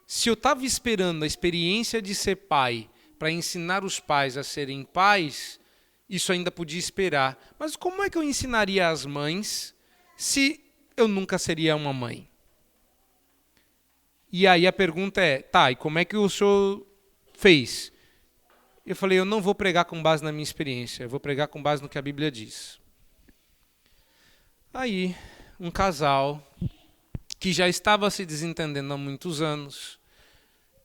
Se eu estava esperando a experiência de ser pai para ensinar os pais a serem pais, isso ainda podia esperar. Mas como é que eu ensinaria as mães se eu nunca seria uma mãe? E aí a pergunta é: tá, e como é que o senhor fez? Eu falei: eu não vou pregar com base na minha experiência, eu vou pregar com base no que a Bíblia diz. Aí, um casal que já estava se desentendendo há muitos anos,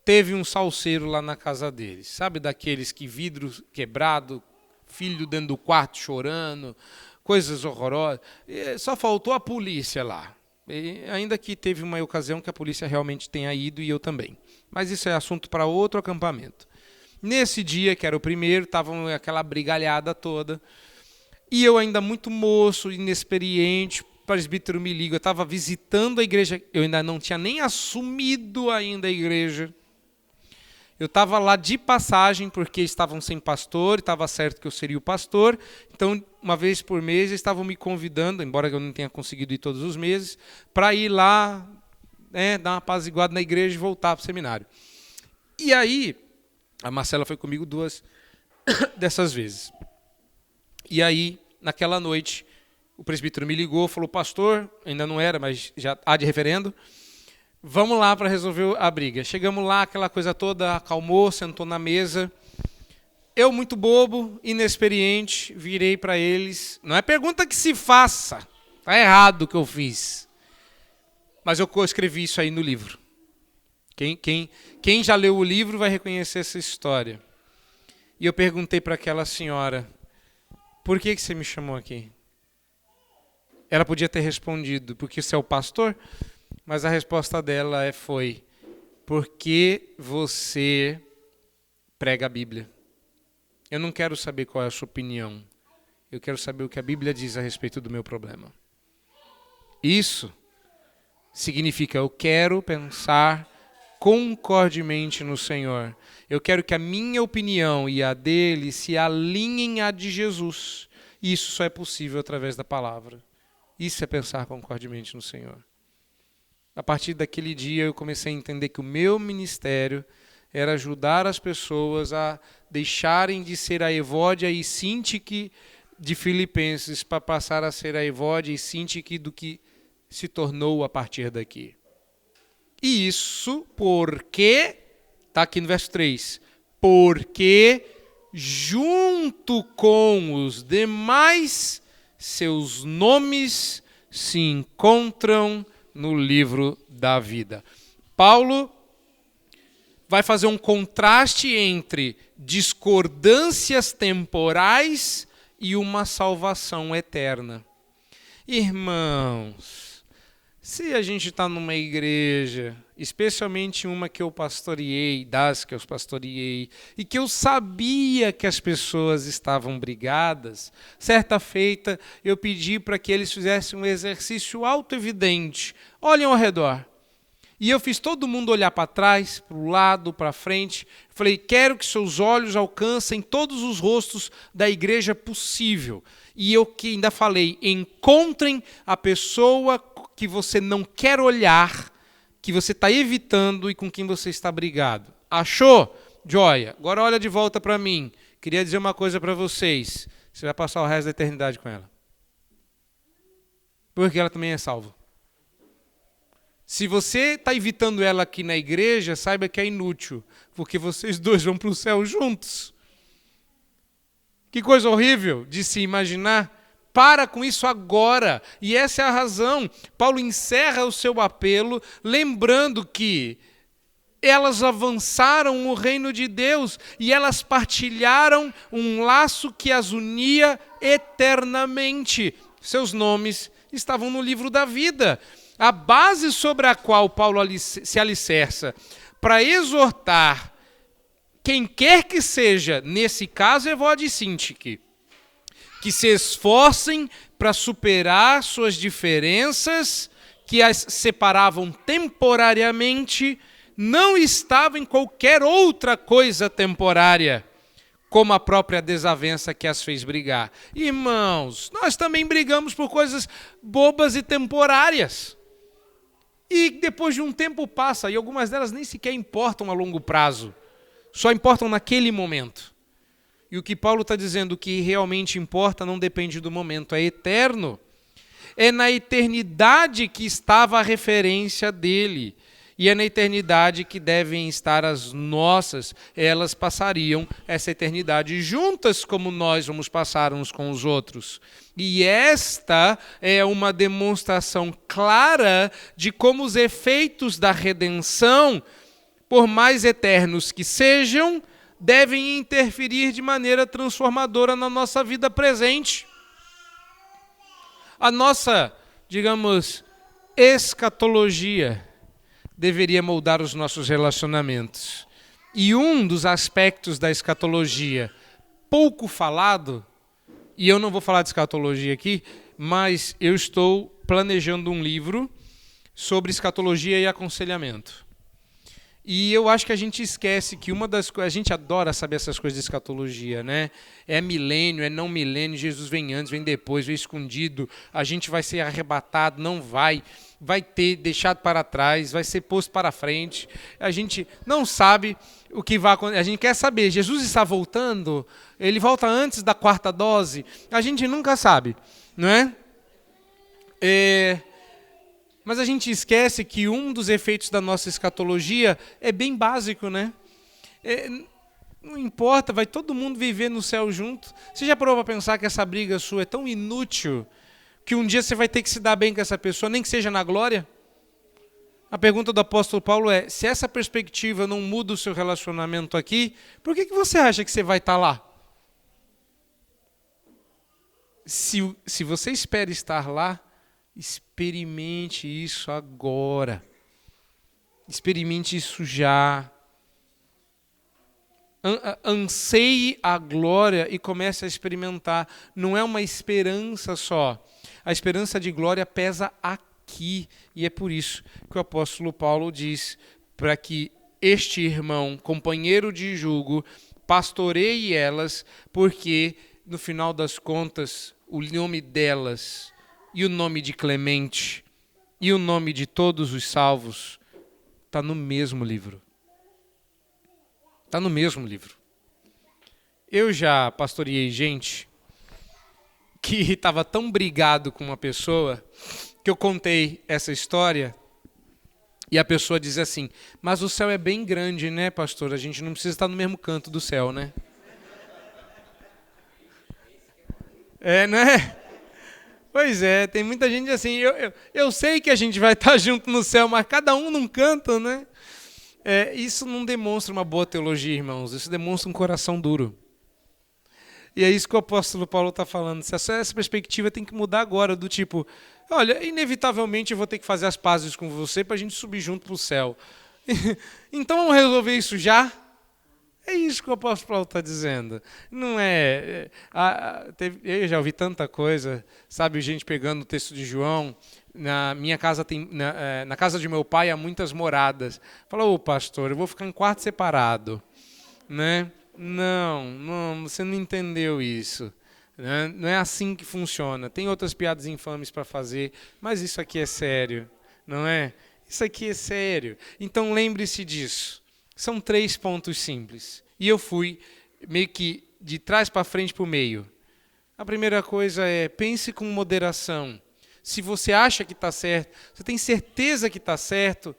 teve um salseiro lá na casa deles. Sabe daqueles que vidro quebrado, filho dentro do quarto chorando, coisas horrorosas. Só faltou a polícia lá. E ainda que teve uma ocasião que a polícia realmente tenha ido e eu também. Mas isso é assunto para outro acampamento. Nesse dia, que era o primeiro, estava aquela brigalhada toda. E eu ainda muito moço, inexperiente, o presbítero me liga, eu estava visitando a igreja, eu ainda não tinha nem assumido ainda a igreja. Eu estava lá de passagem porque estavam sem pastor, estava certo que eu seria o pastor. Então, uma vez por mês, eles estavam me convidando, embora eu não tenha conseguido ir todos os meses, para ir lá, dar uma apaziguada na igreja e voltar para o seminário. E aí, a Marcela foi comigo 2 dessas vezes. E aí, naquela noite, o presbítero me ligou, falou, pastor, ainda não era, mas já há de referendo, vamos lá para resolver a briga. Chegamos lá, aquela coisa toda, acalmou, sentou na mesa. Eu, muito bobo, inexperiente, virei para eles. Não é pergunta que se faça, está errado o que eu fiz. Mas eu escrevi isso aí no livro. Quem já leu o livro vai reconhecer essa história. E eu perguntei para aquela senhora, por que você me chamou aqui? Ela podia ter respondido, porque você é o pastor? Mas a resposta dela foi, porque você prega a Bíblia. Eu não quero saber qual é a sua opinião. Eu quero saber o que a Bíblia diz a respeito do meu problema. Isso significa, eu quero pensar concordemente no Senhor. Eu quero que a minha opinião e a dele se alinhem à de Jesus. Isso só é possível através da palavra. Isso é pensar concordemente no Senhor. A partir daquele dia eu comecei a entender que o meu ministério era ajudar as pessoas a deixarem de ser a Evódia e Sintique de Filipenses para passar a ser a Evódia e Sintique do que se tornou a partir daqui. E isso porque, está aqui no verso 3, porque junto com os demais seus nomes se encontram no livro da vida. Paulo vai fazer um contraste entre discordâncias temporais e uma salvação eterna. Irmãos, se a gente está numa igreja, especialmente uma que eu pastoreei, das que eu pastoreei, e que eu sabia que as pessoas estavam brigadas, certa feita eu pedi para que eles fizessem um exercício autoevidente. Olhem ao redor. E eu fiz todo mundo olhar para trás, para o lado, para frente. Falei, quero que seus olhos alcancem todos os rostos da igreja possível. E eu que ainda falei, encontrem a pessoa que você não quer olhar, que você está evitando e com quem você está brigado. Achou? Joia. Agora olha de volta para mim. Queria dizer uma coisa para vocês. Você vai passar o resto da eternidade com ela. Porque ela também é salva. Se você está evitando ela aqui na igreja, saiba que é inútil, porque vocês dois vão para o céu juntos. Que coisa horrível de se imaginar. Para com isso agora. E essa é a razão. Paulo encerra o seu apelo, lembrando que elas avançaram o reino de Deus e elas partilharam um laço que as unia eternamente. Seus nomes estavam no livro da vida. A base sobre a qual Paulo se alicerça para exortar quem quer que seja, nesse caso Evódia e Sintique, que se esforcem para superar suas diferenças que as separavam temporariamente, não estava em qualquer outra coisa temporária, como a própria desavença que as fez brigar. Irmãos, nós também brigamos por coisas bobas e temporárias. E depois de um tempo passa, e algumas delas nem sequer importam a longo prazo, só importam naquele momento. E o que Paulo está dizendo, que realmente importa, não depende do momento, é eterno. É na eternidade que estava a referência dele. E é na eternidade que devem estar as nossas. Elas passariam essa eternidade juntas, como nós vamos passar uns com os outros. E esta é uma demonstração clara de como os efeitos da redenção, por mais eternos que sejam, devem interferir de maneira transformadora na nossa vida presente. A nossa, digamos, escatologia deveria moldar os nossos relacionamentos. E um dos aspectos da escatologia pouco falado, e eu não vou falar de escatologia aqui, mas eu estou planejando um livro sobre escatologia e aconselhamento. E eu acho que a gente esquece que uma das coisas... A gente adora saber essas coisas de escatologia, né? É milênio, é não milênio, Jesus vem antes, vem depois, vem escondido, a gente vai ser arrebatado, não vai, vai ter deixado para trás, vai ser posto para frente. A gente não sabe o que vai acontecer, a gente quer saber, Jesus está voltando? Ele volta antes da 4ª dose? A gente nunca sabe, não é? Mas a gente esquece que um dos efeitos da nossa escatologia é bem básico, né? Não importa, vai todo mundo viver no céu junto. Você já parou para pensar que essa briga sua é tão inútil que um dia você vai ter que se dar bem com essa pessoa, nem que seja na glória? A pergunta do apóstolo Paulo é, se essa perspectiva não muda o seu relacionamento aqui, por que você acha que você vai estar lá? Se você espera estar lá, experimente isso agora. Experimente isso já. Anseie a glória e comece a experimentar. Não é uma esperança só. A esperança de glória pesa aqui. E é por isso que o apóstolo Paulo diz para que este irmão, companheiro de jugo, pastoreie elas, porque no final das contas, o nome delas e o nome de Clemente e o nome de todos os salvos está no mesmo livro. Está no mesmo livro. Eu já pastoreei gente que estava tão brigado com uma pessoa que eu contei essa história e a pessoa diz assim, mas o céu é bem grande, né, pastor? A gente não precisa estar no mesmo canto do céu, né? Né? Pois é, tem muita gente assim, eu sei que a gente vai estar junto no céu, mas cada um num canto, né? Isso não demonstra uma boa teologia, irmãos, isso demonstra um coração duro. E é isso que o apóstolo Paulo está falando, essa perspectiva tem que mudar agora, do tipo, olha, inevitavelmente eu vou ter que fazer as pazes com você para a gente subir junto para o céu. Então vamos resolver isso já? É isso que o apóstolo Paulo está dizendo. Não é... eu já ouvi tanta coisa, sabe, gente pegando o texto de João, na minha casa na casa de meu pai há muitas moradas. Fala, ô pastor, eu vou ficar em quarto separado. Né? Não, você não entendeu isso. Né? Não é assim que funciona. Tem outras piadas infames para fazer, mas isso aqui é sério, não é? Isso aqui é sério. Então lembre-se disso. São 3 pontos simples. E eu fui meio que de trás para frente para o meio. A primeira coisa é, pense com moderação. Se você acha que está certo, você tem certeza que está certo,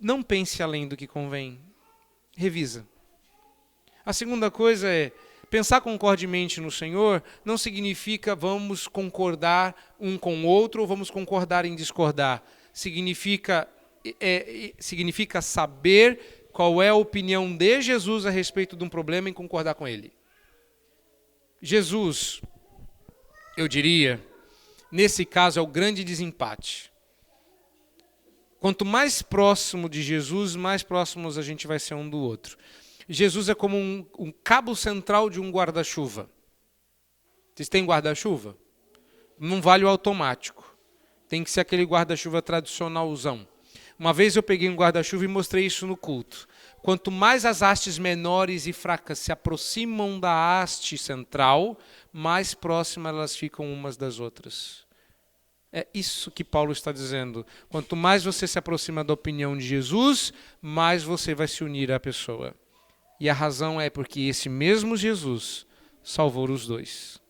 não pense além do que convém. Revisa. A segunda coisa é, pensar concordemente no Senhor não significa vamos concordar um com o outro ou vamos concordar em discordar. Significa saber qual é a opinião de Jesus a respeito de um problema e concordar com ele. Jesus, eu diria, nesse caso é o grande desempate. Quanto mais próximo de Jesus, mais próximos a gente vai ser um do outro. Jesus é como um cabo central de um guarda-chuva. Vocês têm guarda-chuva? Não vale o automático. Tem que ser aquele guarda-chuva tradicionalzão. Uma vez eu peguei um guarda-chuva e mostrei isso no culto. Quanto mais as hastes menores e fracas se aproximam da haste central, mais próximas elas ficam umas das outras. É isso que Paulo está dizendo. Quanto mais você se aproxima da opinião de Jesus, mais você vai se unir à pessoa. E a razão é porque esse mesmo Jesus salvou os dois.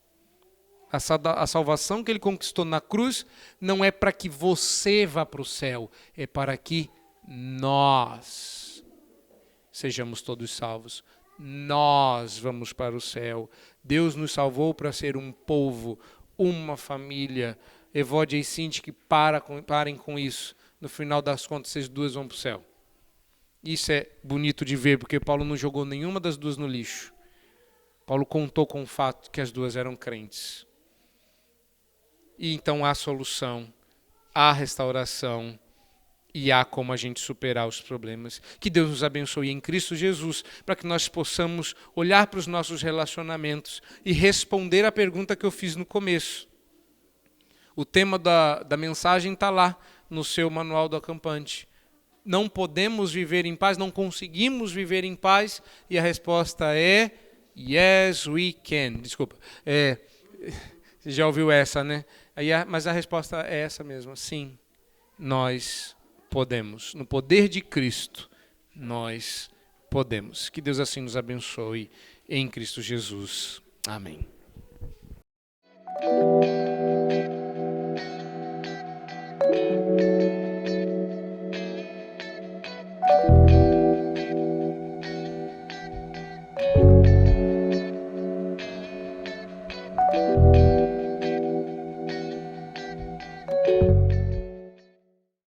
A salvação que ele conquistou na cruz não é para que você vá para o céu, é para que nós sejamos todos salvos. Nós vamos para o céu. Deus nos salvou para ser um povo, uma família. Evódia e Cinti, que parem com isso. No final das contas, vocês duas vão para o céu. Isso é bonito de ver, porque Paulo não jogou nenhuma das duas no lixo. Paulo contou com o fato que as duas eram crentes. E então há solução, há restauração e há como a gente superar os problemas. Que Deus nos abençoe em Cristo Jesus, para que nós possamos olhar para os nossos relacionamentos e responder a pergunta que eu fiz no começo. O tema da mensagem está lá no seu manual do acampante. não podemos viver em paz, não conseguimos viver em paz, e a resposta é yes, we can. Desculpa. Você já ouviu essa, né? Mas a resposta é essa mesmo. Sim, nós podemos. No poder de Cristo, nós podemos. Que Deus assim nos abençoe em Cristo Jesus. Amém.